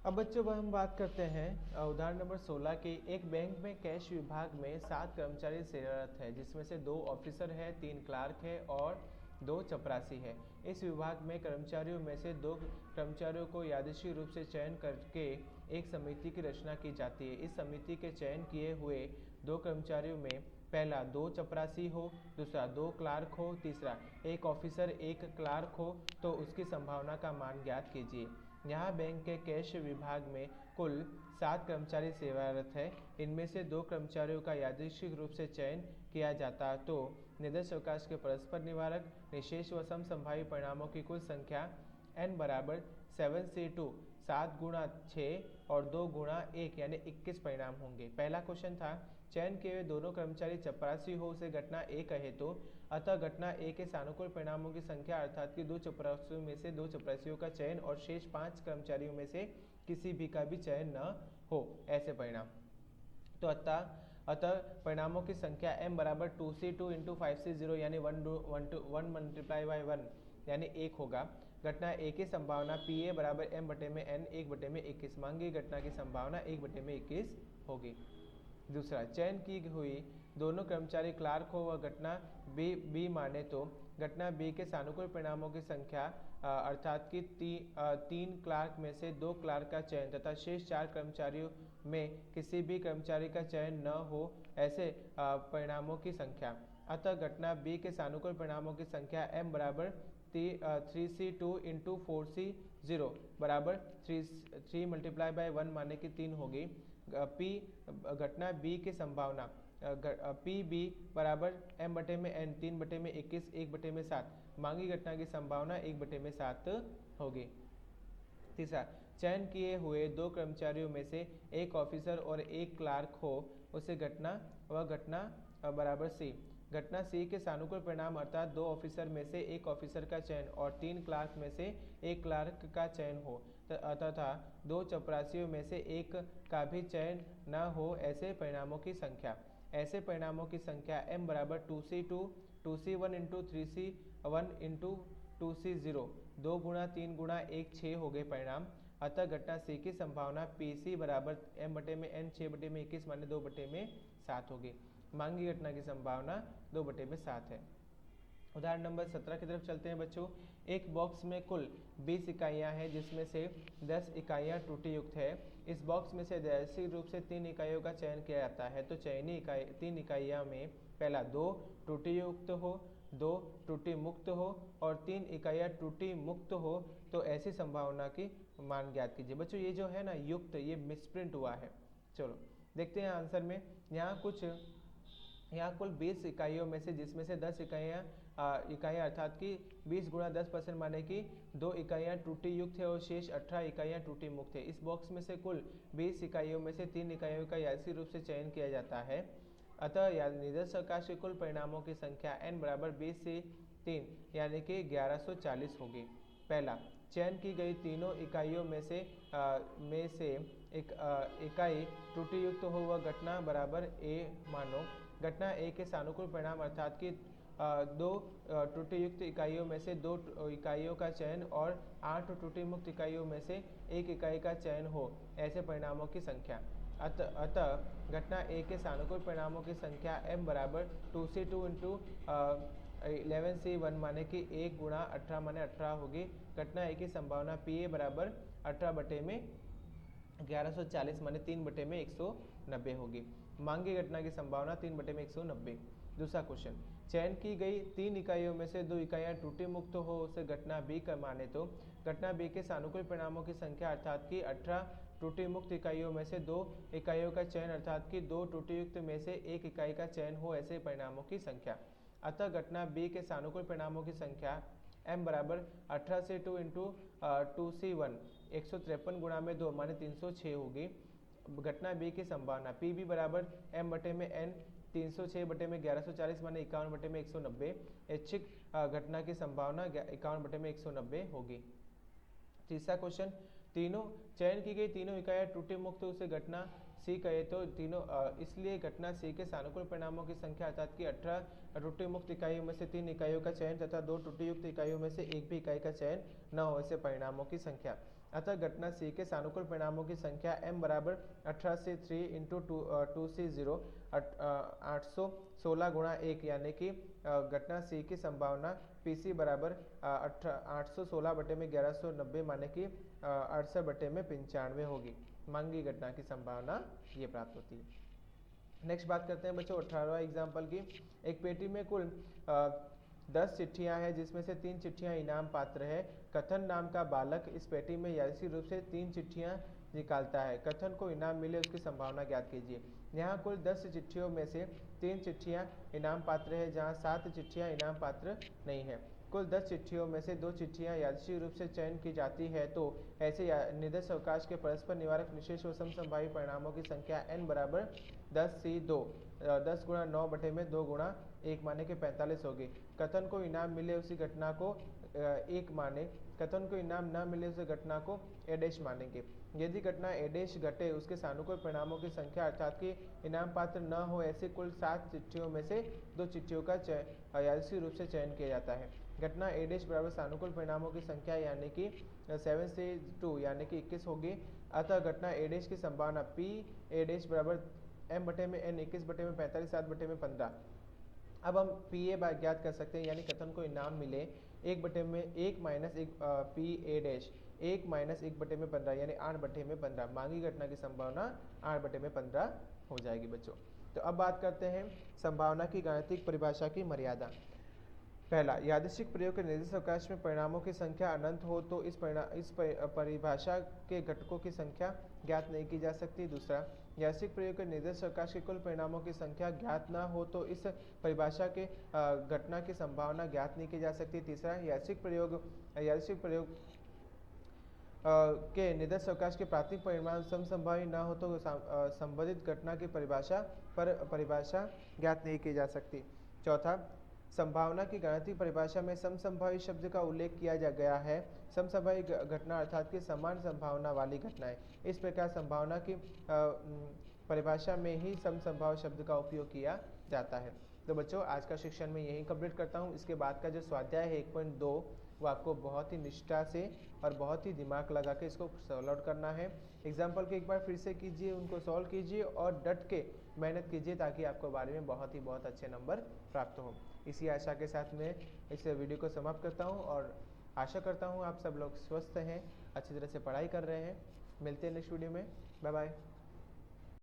अब बच्चों हम बात करते हैं उदाहरण नंबर 16 की। एक बैंक में कैश विभाग में 7 कर्मचारी सेवारत है, जिसमें से 2 ऑफिसर है, 3 क्लार्क है और 2 चपरासी है। इस विभाग में कर्मचारियों में से 2 कर्मचारियों को यादृच्छिक रूप से चयन करके एक समिति की रचना की जाती है। इस समिति के चयन किए हुए 2 कर्मचारियों में पहला 2 चपरासी हो, दूसरा 2 क्लार्क हो, तीसरा 1 ऑफिसर 1 क्लार्क हो, तो उसकी संभावना का मान ज्ञात कीजिए। यहाँ बैंक के कैश विभाग में कुल 7 कर्मचारी सेवारत है। इनमें से 2 कर्मचारियों का यादृच्छिक रूप से चयन किया जाता तो निर्दिष्ट अवकाश के परस्पर निवारक निशेष व समसंभावी परिणामों की कुल संख्या n बराबर 7C2 7 गुणा 6 और 2 गुणा 1 यानी 21 परिणाम होंगे। पहला क्वेश्चन था चयन किए हुए दोनों कर्मचारी चपरासी हो, उसे घटना ए कहे तो अतः घटना ए के सानुकूल परिणामों की संख्या अर्थात कि 2 चपरासियों में से 2 चपरासियों का चयन और शेष 5 कर्मचारियों में से किसी भी का भी चयन न हो, ऐसे परिणाम। तो अतः परिणामों की संख्या m बराबर 2C2 इंटू 5C0 यानी 1 मल्टीप्लाई बाई 1 यानी 1 होगा। घटना ए की संभावना पी ए बराबर m बटे में n 1 बटे में 21 मांगी घटना की संभावना 1 बटे में 21 होगी। दूसरा चयन की हुई दोनों कर्मचारी क्लार्क हो व घटना बी माने तो घटना बी के सानुकूल परिणामों की संख्या अर्थात कि 3 क्लार्क में से 2 क्लार्क का चयन तथा शेष 4 कर्मचारियों में किसी भी कर्मचारी का चयन न हो, ऐसे परिणामों की संख्या। अतः घटना बी के सानुकूल परिणामों की संख्या m बराबर 3C2 इंटू 4C0 बराबर 3 मल्टीप्लाई बाई 1 माने की 3 होगी। पी घटना बी की संभावना पी बी बराबर m बटे में n 3 बटे में 21 1 बटे में 7 मांगी घटना की संभावना 1 बटे में 7 होगी। तीसरा चयन किए हुए 2 कर्मचारियों में से 1 ऑफिसर और 1 क्लार्क हो, उसे घटना बराबर सी। घटना सी के सानुकूल परिणाम अर्थात 2 ऑफिसर में से 1 ऑफिसर का चयन और 3 क्लार्क में से 1 क्लार्क का चयन हो तथा 2 चपरासियों में से 1 का भी चयन न हो, ऐसे परिणामों की संख्या। ऐसे परिणामों की संख्या m बराबर 2C2 2C1 into 3C1 into 2C0 2 गुणा 3 गुणा 1 6 हो गए परिणाम। अतः घटना सी की संभावना पी सी बराबर m बटे में n 6 बटे में 21 माने 2 बटे में 7 होगी। मांगी घटना की संभावना 2 बटे में 7 है। उदाहरण नंबर 17 की तरफ चलते हैं बच्चों। एक बॉक्स में कुल 20 इकाइयाँ हैं, जिसमें से 10 इकाइयाँ त्रुटि युक्त है। इस बॉक्स में से यादृच्छिक रूप से 3 इकाइयों का चयन किया जाता है। तो चयनी 3 इकाइयों में पहला 2 त्रुटि युक्त हो, 2 त्रुटि मुक्त हो और 3 इकाइयाँ त्रुटि मुक्त हो, तो ऐसी संभावना की मान ज्ञात कीजिए। बच्चों ये जो है ना युक्त, ये मिसप्रिंट हुआ है। चलो देखते हैं आंसर में। यहाँ कुल 20 इकाइयों में से जिसमें से 10 इकाइयाँ अर्थात कि 20 गुणा 10% माने कि 2 इकाइयाँ त्रुटि युक्त है और शेष 18 इकाइयाँ त्रुटि मुक्त है। इस बॉक्स में से कुल 20 इकाइयों में से 3 इकाइयों का यादृच्छिक रूप से चयन किया जाता है। अतः निर्दिष्ट अवकाश के कुल परिणामों की संख्या n बराबर 20 से 3 यानी कि 1140 होगी। पहला चयन की गई तीनों इकाइयों में से एक इकाई त्रुटि युक्त हो वह घटना बराबर a मानो। घटना ए के सानुकूल परिणाम अर्थात कि 2 त्रुटि युक्त इकाइयों में से 2 इकाइयों का चयन और 8 त्रुटि मुक्त इकाइयों में से 1 इकाई का चयन हो, ऐसे परिणामों की संख्या। अतः घटना ए के सानुकूल परिणामों की संख्या m बराबर 2C2 इंटू 11C1 माने कि 1 गुणा 18 माने 18 होगी। घटना ए की संभावना पी ए बराबर 18 बटे में 1140 माने 3 बटे में 190 होगी। मांगी घटना की संभावना 3 बटे में 190। दूसरा क्वेश्चन चयन की गई 3 इकाइयों में से 2 इकाइयाँ त्रुटि मुक्त हो, उसे घटना बी का माने तो घटना बी के सानुकूल परिणामों की संख्या अर्थात कि 18 त्रुटि मुक्त इकाइयों में से 2 इकाइयों का चयन अर्थात कि 2 त्रुटि युक्त में से 1 इकाई का चयन हो, ऐसे परिणामों की संख्या। अतः घटना बी के सानुकूल परिणामों की संख्या m बराबर 18 से 2 इंटू 2C1 153 गुणा में 2 माने 306 होगी। घटना बी की संभावना पी बी बराबर m बटे में n 306 बटे में 1140 माने 51 बटे में 190। ऐच्छिक घटना की संभावना 51 बटे में 190 होगी। तीसरा क्वेश्चन तीनों चयन की गई तीनों इकाइयाँ त्रुटि मुक्त उसे घटना सी कहे तो तीनों इसलिए घटना सी के सानुकूल परिणामों की संख्या अर्थात कि 18 त्रुटि मुक्त इकाइयों में से 3 इकाइयों का चयन तथा 2 त्रुटि युक्त इकाइयों में से एक भी इकाई का चयन न हो, ऐसे परिणामों की संख्या। अतः घटना सी के सानुकूल परिणामों की संख्या m बराबर 18 से 3 इंटू 2c0 816 गुणा 1 यानी कि घटना सी की संभावना pc बराबर 816 बटे में 1190 माने कि 68 बटे में 95 होगी। मांगी घटना की संभावना ये प्राप्त होती है। नेक्स्ट बात करते हैं बच्चों 18वां एग्जाम्पल की। एक पेटी में कुल 10 चिट्ठियां हैं जिसमें से 3 चिट्ठियां इनाम पात्र है। कथन नाम का बालक इस पेटी में यादृच्छिक रूप से 3 चिट्ठियां निकालता है। कथन को इनाम मिले उसकी संभावना ज्ञात कीजिए। यहाँ कुल 10 चिट्ठियों में से 3 चिट्ठियां इनाम पात्र है जहाँ 7 चिट्ठियां इनाम पात्र नहीं है। कुल 10 चिट्ठियों में से 2 चिट्ठियां यादृच्छिक रूप से चयन की जाती है तो ऐसे निर्देश अवकाश के परस्पर निवारक निशेष व समसंभावी परिणामों की संख्या n बराबर 10c2 10 गुणा 9 बटे में 2 गुणा 1 माने के 45 होगी। कथन को इनाम मिले उसी घटना को 1 माने, कथन को इनाम न मिले उस घटना को ए डैश मानेंगे। यदि घटना ए डैश घटे उसके सानुकूल परिणामों की संख्या अर्थात कि इनाम पात्र न हो ऐसे कुल 7 चिट्ठियों में से 2 चिट्ठियों का यादृच्छिक रूप से चयन किया जाता है। घटना ए डैश बराबर सानुकूल परिणामों की संख्या यानी कि 7 से 2 यानी कि 21 होगी। अतः घटना ए डैश की संभावना p ए डैश बराबर m बटे में n 21 बटे में 45 7 बटे में 15। अब हम पी ए ज्ञात कर सकते हैं यानी कथन को इनाम मिले 1 बटे में 1 minus 1 P A dash 1 minus 1 बटे में 15 यानी 8 बटे में 15। मांगी घटना की संभावना 8 बटे में 15 हो जाएगी बच्चों। तो अब बात करते हैं संभावना की गाणितिक परिभाषा की मर्यादा। पहला, यादृच्छिक प्रयोग के निर्देश अवकाश में परिणामों की संख्या अनंत हो तो इस परिभाषा के घटकों की संख्या ज्ञात नहीं की जा सकती। दूसरा, यादृच्छिक प्रयोग के निर्देश अवकाश के कुल परिणामों की संख्या ज्ञात न हो तो इस परिभाषा के घटना की संभावना ज्ञात नहीं की जा सकती। तीसरा, यादृच्छिक प्रयोग के निर्देश अवकाश के प्राथमिक परिणाम समसंभावी न हो तो संबंधित घटना की परिभाषा ज्ञात नहीं की जा सकती। चौथा, संभावना की गाणितिक परिभाषा में समसंभावी शब्द का उल्लेख किया गया है। समसंभावी घटना अर्थात कि समान संभावना वाली घटनाएं। इस प्रकार संभावना की परिभाषा में ही समसंभाव शब्द का उपयोग किया जाता है। तो बच्चों आज का शिक्षण में यही कंप्लीट करता हूँ। इसके बाद का जो स्वाध्याय है 1.2 वो आपको बहुत ही निष्ठा से और बहुत ही दिमाग लगा के इसको सॉल्व आउट करना है। एग्जाम्पल को एक बार फिर से कीजिए, उनको सॉल्व कीजिए और डट के मेहनत कीजिए ताकि आपको बारे में बहुत अच्छे नंबर प्राप्त हो। इसी आशा के साथ मैं इस वीडियो को समाप्त करता हूँ और आशा करता हूँ आप सब लोग स्वस्थ हैं, अच्छी तरह से पढ़ाई कर रहे हैं। मिलते हैं नेक्स्ट वीडियो में। Bye bye.